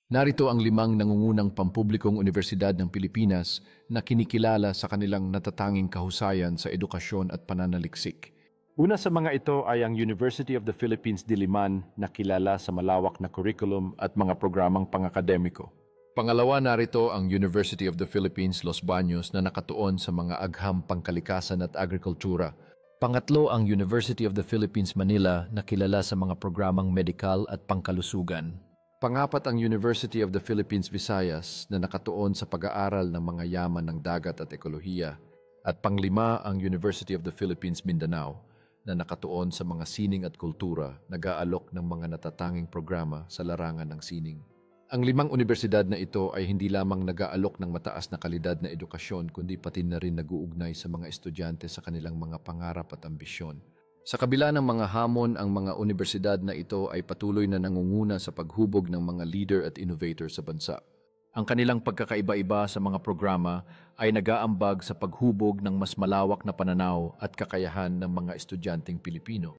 Narito ang 5 nangungunang pampublikong unibersidad ng Pilipinas na kinikilala sa kanilang natatanging kahusayan sa edukasyon at pananaliksik. Una sa mga ito ay ang University of the Philippines Diliman na kilala sa malawak na curriculum at mga programang pangakademiko. Pangalawa, narito ang University of the Philippines Los Baños na nakatuon sa mga agham pangkalikasan at agrikultura. Pangatlo, ang University of the Philippines Manila na kilala sa mga programang medikal at pangkalusugan. Pangapat, ang University of the Philippines Visayas na nakatuon sa pag-aaral ng mga yaman ng dagat at ekolohiya. At panglima, ang University of the Philippines Mindanao na nakatuon sa mga sining at kultura, nag-aalok ng mga natatanging programa sa larangan ng sining. Ang 5 universidad na ito ay hindi lamang nag-aalok ng mataas na kalidad na edukasyon kundi pati na rin nag-uugnay sa mga estudyante sa kanilang mga pangarap at ambisyon. Sa kabila ng mga hamon, ang mga universidad na ito ay patuloy na nangunguna sa paghubog ng mga leader at innovator sa bansa. Ang kanilang pagkakaiba-iba sa mga programa ay nag-aambag sa paghubog ng mas malawak na pananaw at kakayahan ng mga estudyanteng Pilipino.